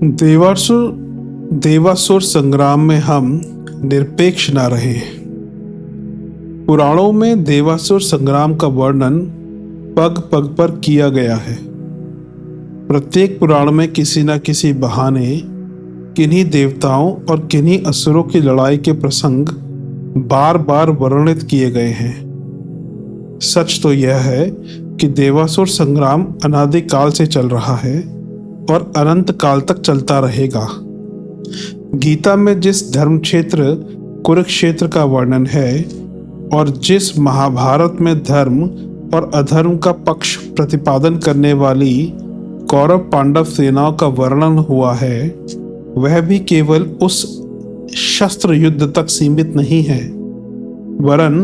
देवासुर देवासुर संग्राम में हम निरपेक्ष न रहे। पुराणों में देवासुर संग्राम का वर्णन पग पग पर किया गया है। प्रत्येक पुराण में किसी न किसी बहाने किन्हीं देवताओं और किन्हीं असुरों की लड़ाई के प्रसंग बार बार वर्णित किए गए हैं। सच तो यह है कि देवासुर संग्राम अनादि काल से चल रहा है और अनंत काल तक चलता रहेगा। गीता में जिस धर्म क्षेत्र कुरुक्षेत्र का वर्णन है और जिस महाभारत में धर्म और अधर्म का पक्ष प्रतिपादन करने वाली कौरव पांडव सेनाओं का वर्णन हुआ है, वह भी केवल उस शस्त्र युद्ध तक सीमित नहीं है, वरन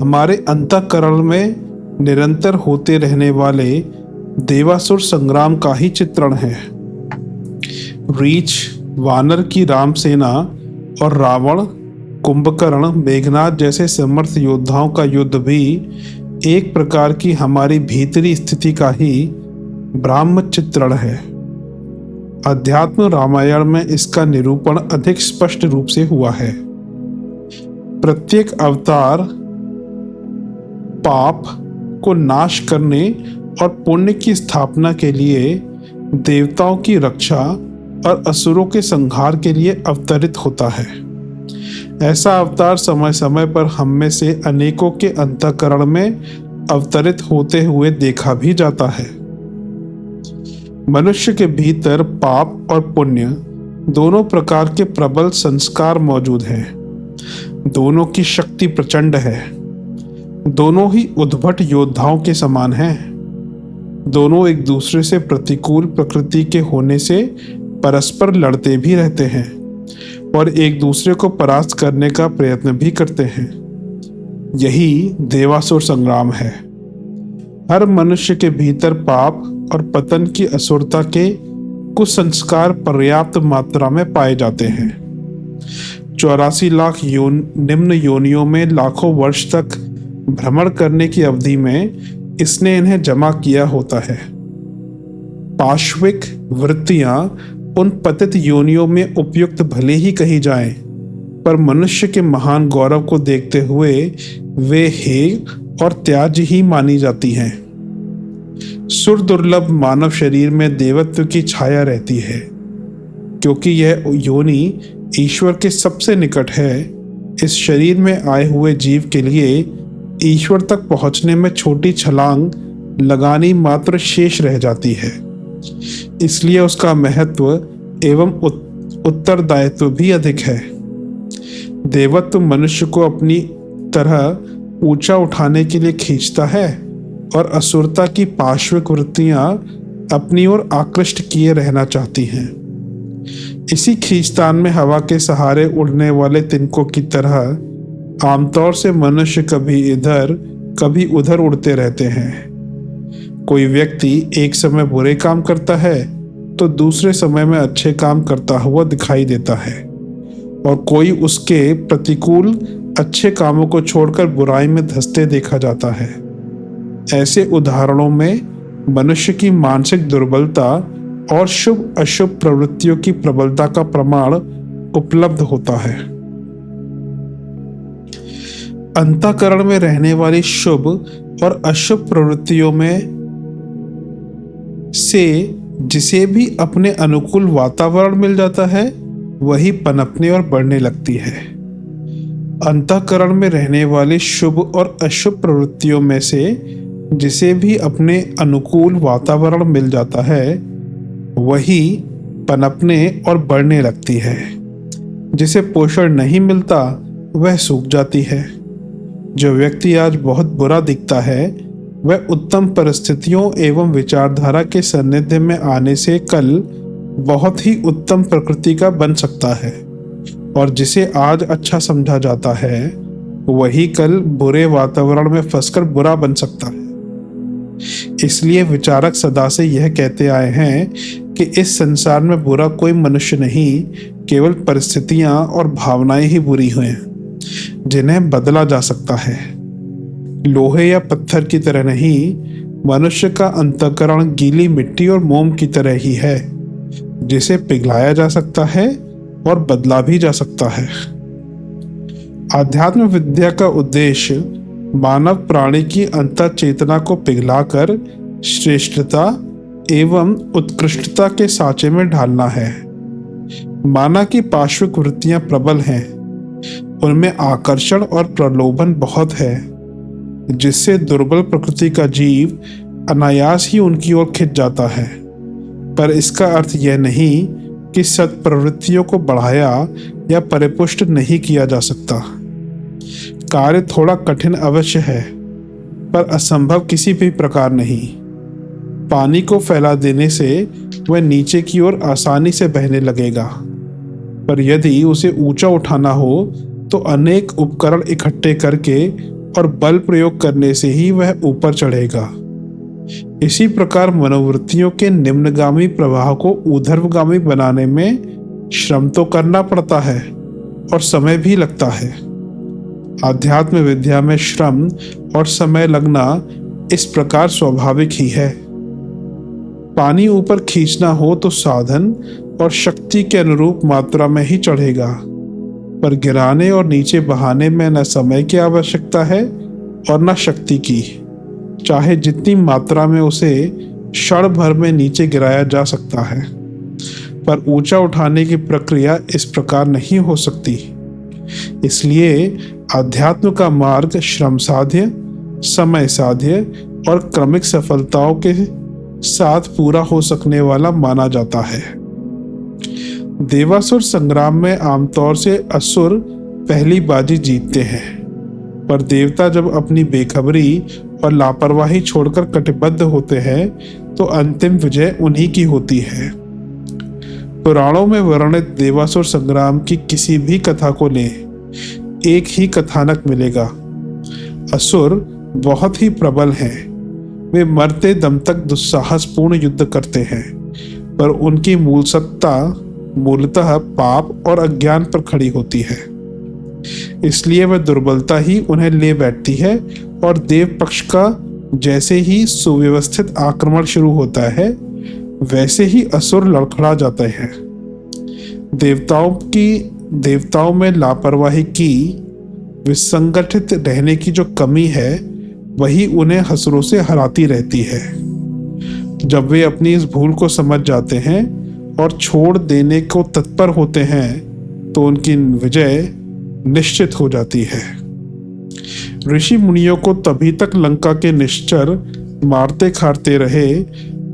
हमारे अंतःकरण में निरंतर होते रहने वाले देवासुर संग्राम का ही चित्रण है। रीछ, वानर की राम सेना और रावण, कुंभकर्ण, मेघनाद जैसे समर्थ योद्धाओं का युद्ध भी एक प्रकार की हमारी भीतरी स्थिति का ही ब्राह्म चित्रण है। अध्यात्म रामायण में इसका निरूपण अधिक स्पष्ट रूप से हुआ है। प्रत्येक अवतार पाप को नाश करने और पुण्य की स्थापना के लिए, देवताओं की रक्षा और असुरों के संहार के लिए अवतरित होता है। ऐसा अवतार समय समय पर हम में से अनेकों के अंतःकरण में अवतरित होते हुए देखा भी जाता है। मनुष्य के भीतर पाप और पुण्य दोनों प्रकार के प्रबल संस्कार मौजूद हैं। दोनों की शक्ति प्रचंड है। दोनों ही उद्भट योद्धाओं के समान हैं। दोनों एक दूसरे से प्रतिकूल प्रकृति के होने से परस्पर लड़ते भी रहते हैं और एक दूसरे को परास्त करने का प्रयत्न भी करते हैं। यही देवासुर संग्राम है। हर मनुष्य के भीतर पाप और पतन की असुरता के कुसंस्कार पर्याप्त मात्रा में पाए जाते हैं। 84 लाख निम्न योनियों में लाखों वर्ष तक भ्रमण करने की अवधि में इसने इन्हें जमा किया होता है। पाश्विक वृत्तियां उन पतित योनियों में उपयुक्त भले ही कही जाएं, पर मनुष्य के महान गौरव को देखते हुए वे हेय और त्याज्य ही मानी जाती हैं। सुर दुर्लभ मानव शरीर में देवत्व की छाया रहती है, क्योंकि यह योनि ईश्वर के सबसे निकट है। इस शरीर में आए हुए जीव के लिए ईश्वर तक पहुंचने में छोटी छलांग लगानी मात्र शेष रह जाती है। इसलिए उसका महत्व एवं उत्तरदायित्व भी अधिक है। देवत्व मनुष्य को अपनी तरह ऊंचा उठाने के लिए खींचता है और असुरता की पाश्विक वृत्तियां अपनी ओर आकृष्ट किए रहना चाहती हैं। इसी खींचतान में हवा के सहारे उड़ने वाले तिनकों की तरह आमतौर से मनुष्य कभी इधर कभी उधर उड़ते रहते हैं। कोई व्यक्ति एक समय बुरे काम करता है तो दूसरे समय में अच्छे काम करता हुआ दिखाई देता है, और कोई उसके प्रतिकूल अच्छे कामों को छोड़कर बुराई में धंसते देखा जाता है। ऐसे उदाहरणों में मनुष्य की मानसिक दुर्बलता और शुभ अशुभ प्रवृत्तियों की प्रबलता का प्रमाण उपलब्ध होता है। अंतःकरण में रहने वाली शुभ और अशुभ प्रवृत्तियों में से जिसे भी अपने अनुकूल वातावरण मिल जाता है, वही पनपने और बढ़ने लगती है। अंतःकरण में रहने वाली शुभ और अशुभ प्रवृत्तियों में से जिसे भी अपने अनुकूल वातावरण मिल जाता है, वही पनपने और बढ़ने लगती है। जिसे पोषण नहीं मिलता, वह सूख जाती है। जो व्यक्ति आज बहुत बुरा दिखता है, वह उत्तम परिस्थितियों एवं विचारधारा के सानिध्य में आने से कल बहुत ही उत्तम प्रकृति का बन सकता है, और जिसे आज अच्छा समझा जाता है, वही कल बुरे वातावरण में फंसकर बुरा बन सकता है। इसलिए विचारक सदा से यह कहते आए हैं कि इस संसार में बुरा कोई मनुष्य नहीं, केवल परिस्थितियां और भावनाएं ही बुरी हुई जिन्हें बदला जा सकता है। लोहे या पत्थर की तरह नहीं, मनुष्य का अंतःकरण गीली मिट्टी और मोम की तरह ही है। जिसे पिघलाया जा सकता है और बदला भी जा सकता है। आध्यात्म विद्या का उद्देश्य मानव प्राणी की अंतर चेतना को पिघलाकर श्रेष्ठता एवं उत्कृष्टता के साँचे में ढालना है। माना कि पार्श्विक वृत्तियां प्रबल हैं, उनमें आकर्षण और प्रलोभन बहुत है, जिससे दुर्बल प्रकृति का जीव अनायास ही उनकी ओर खिंच जाता है। पर इसका अर्थ यह नहीं कि सत्प्रवृत्तियों को बढ़ाया या परिपुष्ट नहीं किया जा सकता। कार्य थोड़ा कठिन अवश्य है, पर असंभव किसी भी प्रकार नहीं। पानी को फैला देने से वह नीचे की ओर आसानी से बहने लगेगा, पर यदि उसे ऊंचा उठाना हो तो अनेक उपकरण इकट्ठे करके और बल प्रयोग करने से ही वह ऊपर चढ़ेगा। इसी प्रकार मनोवृत्तियों के निम्नगामी प्रवाह को ऊर्ध्वगामी बनाने में श्रम तो करना पड़ता है और समय भी लगता है। आध्यात्म विद्या में श्रम और समय लगना इस प्रकार स्वाभाविक ही है। पानी ऊपर खींचना हो तो साधन और शक्ति के अनुरूप मात्रा में ही चढ़ेगा, पर गिराने और नीचे बहाने में न समय की आवश्यकता है और न शक्ति की। चाहे जितनी मात्रा में उसे क्षण भर में नीचे गिराया जा सकता है, पर ऊंचा उठाने की प्रक्रिया इस प्रकार नहीं हो सकती। इसलिए आध्यात्म का मार्ग श्रम साध्य, समय साध्य और क्रमिक सफलताओं के साथ पूरा हो सकने वाला माना जाता है। देवासुर संग्राम में आमतौर से असुर पहली बाजी जीतते हैं, पर देवता जब अपनी बेखबरी और लापरवाही छोड़कर कटिबद्ध होते हैं तो अंतिम विजय उन्हीं की होती है। पुराणों में वर्णित देवासुर संग्राम की किसी भी कथा को लें, एक ही कथानक मिलेगा। असुर बहुत ही प्रबल हैं। वे मरते दम तक दुस्साहसपूर्ण युद्ध करते हैं, पर उनकी मूल सत्ता मूलतः पाप और अज्ञान पर खड़ी होती है। इसलिए वह दुर्बलता ही उन्हें ले बैठती है और देव पक्ष का जैसे ही सुव्यवस्थित आक्रमण शुरू होता है, वैसे ही असुर लड़खड़ा जाते हैं। देवताओं में लापरवाही की, विसंगठित रहने की जो कमी है, वही उन्हें असुरों से हराती रहती है। जब वे अपनी इस भूल को समझ जाते हैं और छोड़ देने को तत्पर होते हैं, तो उनकी विजय निश्चित हो जाती है। ऋषि मुनियों को तभी तक लंका के निश्चर मारते खारते रहे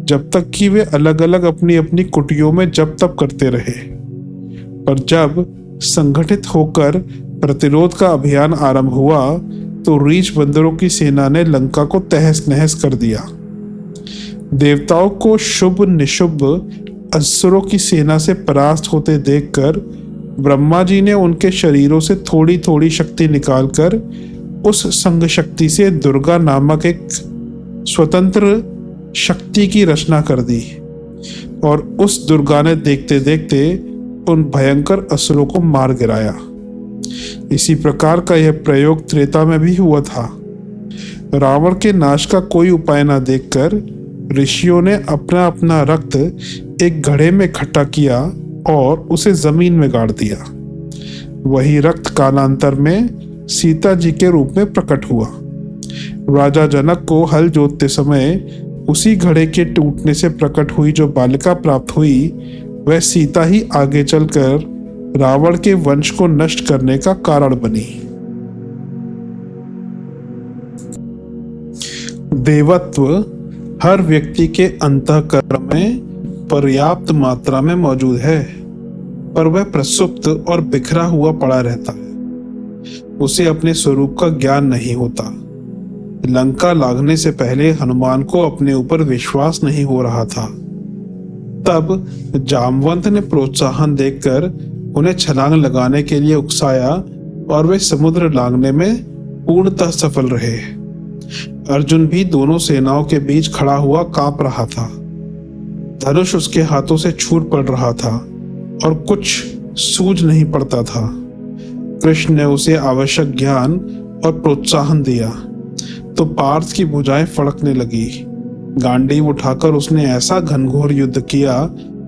जब तक कि वे अलग अलग अपनी अपनी कुटियों में जप तप करते रहे, पर जब संगठित होकर प्रतिरोध का अभियान आरंभ हुआ तो रीछ बंदरों की सेना ने लंका को तहस नहस कर दिया। देवताओं को शुभ निशुभ असुरों की सेना से परास्त होते देखकर ब्रह्मा जी ने उनके शरीरों से थोड़ी थोड़ी शक्ति निकालकर उस संग शक्ति से दुर्गा नामक एक स्वतंत्र शक्ति की रचना कर दी, और उस दुर्गा ने देखते देखते उन भयंकर असुरों को मार गिराया। इसी प्रकार का यह प्रयोग त्रेता में भी हुआ था। रावण के नाश का कोई उपाय न देखकर ऋषियों ने अपना अपना रक्त एक घड़े में इकट्ठा किया और उसे जमीन में गाड़ दिया। वही रक्त कालांतर में सीता जी के रूप में प्रकट हुआ। राजा जनक को हल जोतते समय उसी घड़े के टूटने से प्रकट हुई जो बालिका प्राप्त हुई, वह सीता ही आगे चलकर रावण के वंश को नष्ट करने का कारण बनी। देवत्व हर व्यक्ति के अंतःकरण में पर्याप्त मात्रा में मौजूद है, पर वह प्रसुप्त और बिखरा हुआ पड़ा रहता है। उसे अपने स्वरूप का ज्ञान नहीं होता। लंका लागने से पहले हनुमान को अपने ऊपर विश्वास नहीं हो रहा था। तब जामवंत ने प्रोत्साहन देकर उन्हें छलांग लगाने के लिए उकसाया और वे समुद्र लांघने में पूर्णतः सफल रहे। अर्जुन भी दोनों सेनाओं के बीच खड़ा हुआ कांप रहा था। धनुष उसके हाथों से छूट पड़ रहा था और कुछ सूझ नहीं पड़ता था। कृष्ण ने उसे आवश्यक ज्ञान और प्रोत्साहन दिया तो पार्थ की भुजाएं फड़कने लगी। गांडीव उठाकर उसने ऐसा घनघोर युद्ध किया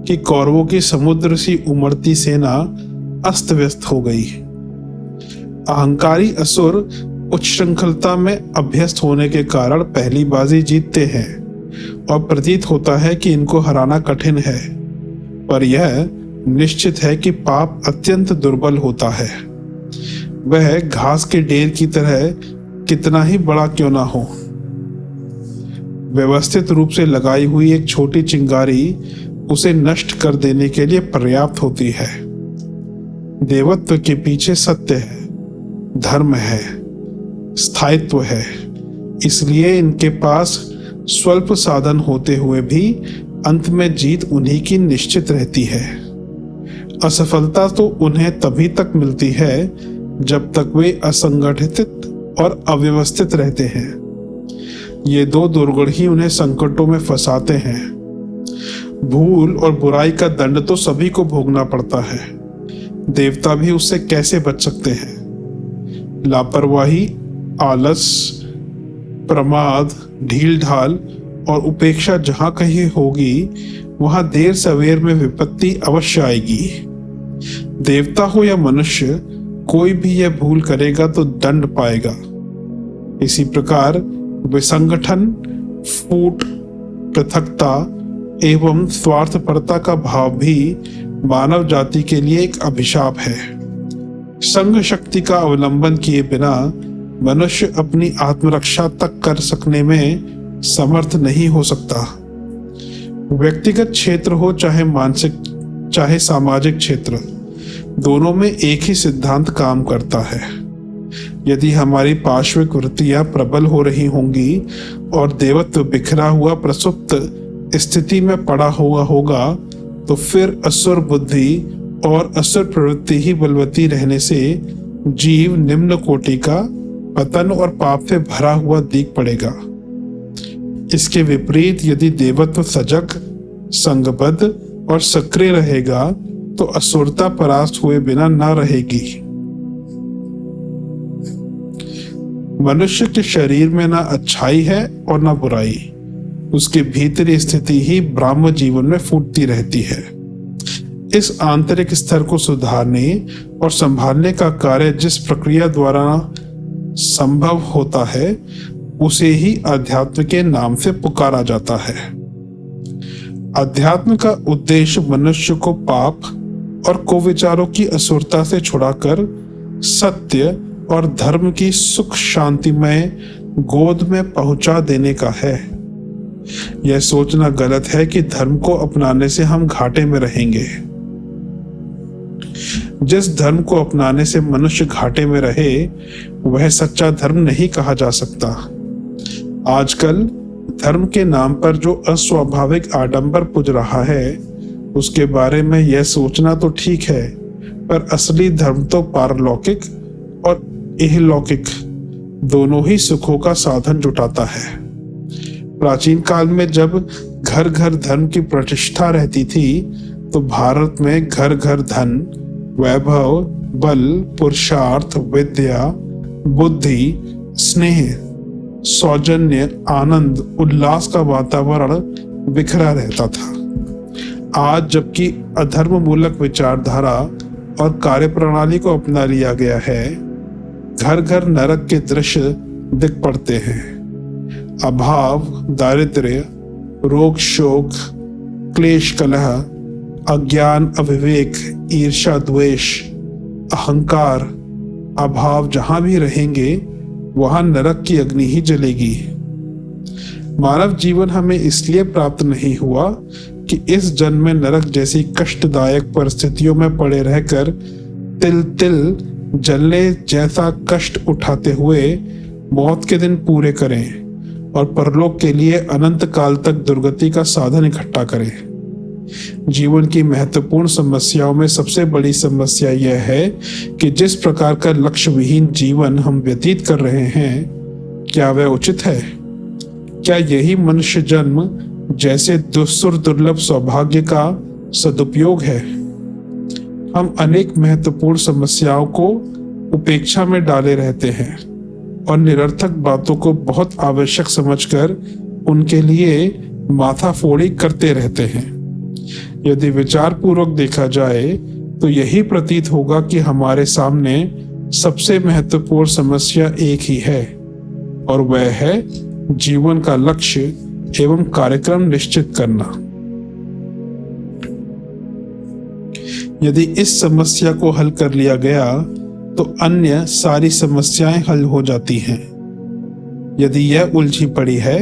कि कौरवों की समुद्र सी उमड़ती सेना अस्त व्यस्त हो गई। अहंकारी असुर उच्च श्रृंखलता में अभ्यस्त होने के कारण पहली बाजी जीतते हैं और प्रतीत होता है कि इनको हराना कठिन है, पर यह निश्चित है कि पाप अत्यंत दुर्बल होता है। वह घास के ढेर की तरह कितना ही बड़ा क्यों ना हो, व्यवस्थित रूप से लगाई हुई एक छोटी चिंगारी उसे नष्ट कर देने के लिए पर्याप्त होती है। देवत्व के पीछे सत्य है, धर्म है, स्थायित्व है। इसलिए इनके पास स्वल्प साधन होते हुए भी अंत में जीत उन्हीं की निश्चित रहती है। असफलता तो उन्हें तभी तक मिलती है जब तक वे असंगठित और अव्यवस्थित रहते हैं। ये दो दुर्गुण ही उन्हें संकटों में फंसाते हैं। भूल और बुराई का दंड तो सभी को भोगना पड़ता है, देवता भी उससे कैसे बच सकते हैं। लापरवाही, आलस, प्रमाद, ढील ढाल और उपेक्षा जहां कहीं होगी वहां देर सवेर में विपत्ति अवश्य आएगी। देवता हो या मनुष्य, कोई भी यह भूल करेगा तो दंड पाएगा। इसी प्रकार विसंगठन, फूट, पृथकता एवं स्वार्थपरता का भाव भी मानव जाति के लिए एक अभिशाप है। संघ शक्ति का अवलंबन किए बिना मनुष्य अपनी आत्मरक्षा तक कर सकने में समर्थ नहीं हो सकता। व्यक्तिगत क्षेत्र हो चाहे मानसिक चाहे सामाजिक क्षेत्र, दोनों में एक ही सिद्धांत काम करता है। यदि हमारी पार्श्विक वृत्तियां प्रबल हो रही होंगी और देवत्व बिखरा हुआ प्रसुप्त स्थिति में पड़ा हुआ होगा, तो फिर असुर बुद्धि और असुर प्रवृत्ति ही बलवती रहने से जीव निम्न कोटि का पतन और पाप से भरा हुआ दिख पड़ेगा। इसके विपरीत यदि देवत्व सजग, संगबद्ध और सक्रिय रहेगा तो असुरता परास्त हुए बिना न रहेगी। मनुष्य के शरीर में ना अच्छाई है और ना बुराई, उसके भीतरी स्थिति ही ब्रह्म जीवन में फूटती रहती है। इस आंतरिक स्तर को सुधारने और संभालने का कार्य जिस प्रक्रिया द्वारा संभव होता है उसे ही अध्यात्म के नाम से पुकारा जाता है। अध्यात्म का उद्देश्य मनुष्य को पाप और कुविचारों की असुरता से छुड़ाकर सत्य और धर्म की सुख शांतिमय गोद में पहुंचा देने का है। यह सोचना गलत है कि धर्म को अपनाने से हम घाटे में रहेंगे। जिस धर्म को अपनाने से मनुष्य घाटे में रहे वह सच्चा धर्म नहीं कहा जा सकता। आजकल धर्म के नाम पर जो अस्वाभाविक आडंबर पुज रहा है उसके बारे में यह सोचना तो ठीक है, पर असली धर्म तो पारलौकिक और इहलौकिक दोनों ही सुखों का साधन जुटाता है। प्राचीन काल में जब घर घर धर्म की प्रतिष्ठा रहती थी तो भारत में घर घर धन, वैभव, बल, पुरुषार्थ, विद्या, बुद्धि, स्नेह, सौजन्य, आनंद, उल्लास का वातावरण बिखरा रहता था। आज जबकि अधर्म मूलक विचारधारा और कार्यप्रणाली को अपना लिया गया है, घर घर नरक के दृश्य दिख पड़ते हैं। अभाव, दारिद्र्य, रोग शोक, क्लेश कलह, अज्ञान, अविवेक, ईर्ष्या, द्वेष, अहंकार, अभाव जहां भी रहेंगे वहां नरक की अग्नि ही जलेगी। मानव जीवन हमें इसलिए प्राप्त नहीं हुआ कि इस जन्म में नरक जैसी कष्टदायक परिस्थितियों में पड़े रहकर तिल तिल जलने जैसा कष्ट उठाते हुए मौत के दिन पूरे करें और परलोक के लिए अनंत काल तक दुर्गति का साधन इकट्ठा करें। जीवन की महत्वपूर्ण समस्याओं में सबसे बड़ी समस्या यह है कि जिस प्रकार का लक्ष्य विहीन जीवन हम व्यतीत कर रहे हैं, क्या वह उचित है? क्या यही मनुष्य जन्म जैसे दुस्सुर दुर्लभ सौभाग्य का सदुपयोग है? हम अनेक महत्वपूर्ण समस्याओं को उपेक्षा में डाले रहते हैं और निरर्थक बातों को बहुत आवश्यक समझकर उनके लिए माथाफोड़ी करते रहते हैं। यदि विचार पूर्वक देखा जाए तो यही प्रतीत होगा कि हमारे सामने सबसे महत्वपूर्ण समस्या एक ही है, और वह है जीवन का लक्ष्य एवं कार्यक्रम निश्चित करना। यदि इस समस्या को हल कर लिया गया तो अन्य सारी समस्याएं हल हो जाती हैं। यदि यह उलझी पड़ी है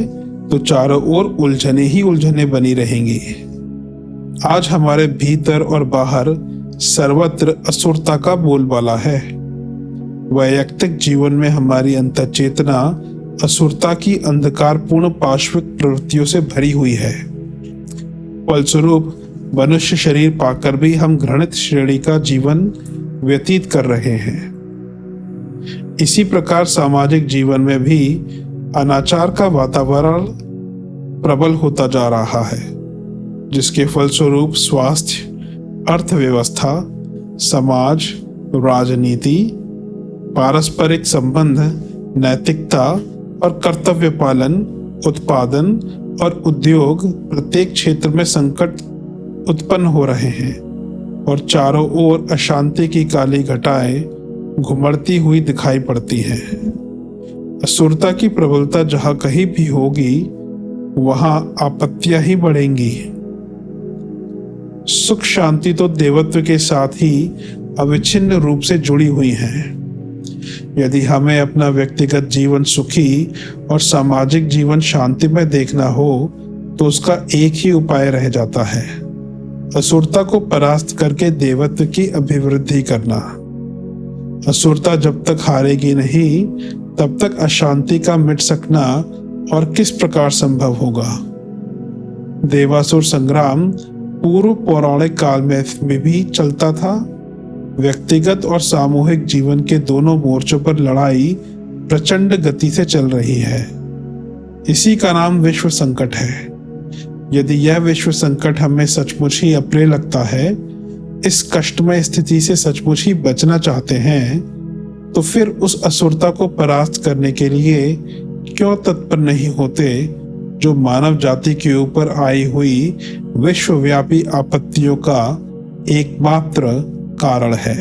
तो चारों ओर उलझने ही उलझने बनी रहेंगी। आज हमारे भीतर और बाहर सर्वत्र असुरता का बोलबाला है। वैयक्तिक जीवन में हमारी अंतःचेतना असुरता की अंधकारपूर्ण पाश्विक प्रवृत्तियों से भरी हुई है। फलस्वरूप मनुष्य शरीर पाकर भी हम घृणित श्रेणी का जीवन व्यतीत कर रहे हैं। इसी प्रकार सामाजिक जीवन में भी अनाचार का वातावरण प्रबल होता जा रहा है, जिसके फलस्वरूप स्वास्थ्य, अर्थव्यवस्था, समाज, राजनीति, पारस्परिक संबंध, नैतिकता और कर्तव्य पालन, उत्पादन और उद्योग प्रत्येक क्षेत्र में संकट उत्पन्न हो रहे हैं और चारों ओर अशांति की काली घटाएं घुमड़ती हुई दिखाई पड़ती हैं। असुरता की प्रबलता जहां कहीं भी होगी वहां आपत्तियां ही बढ़ेंगी। सुख शांति तो देवत्व के साथ ही अविच्छिन्न रूप से जुड़ी हुई हैं। यदि हमें अपना व्यक्तिगत जीवन सुखी और सामाजिक जीवन शांतिमय देखना हो तो उसका एक ही उपाय रह जाता है, असुरता को परास्त करके देवत्व की अभिवृद्धि करना। असुरता जब तक हारेगी नहीं तब तक अशांति का मिट सकना और किस प्रकार संभव होगा। देवासुर संग्राम पूर्व पौराणिक काल में भी चलता था। व्यक्तिगत और सामूहिक जीवन के दोनों मोर्चों पर लड़ाई प्रचंड गति से चल रही है। इसी का नाम विश्व संकट है। यदि यह विश्व संकट हमें सचमुच ही अप्रिय लगता है, इस कष्टमय स्थिति से सचमुच ही बचना चाहते हैं, तो फिर उस असुरता को परास्त करने के लिए क्यों तत्पर नहीं होते जो मानव जाति के ऊपर आई हुई विश्वव्यापी आपत्तियों का एकमात्र कारण है।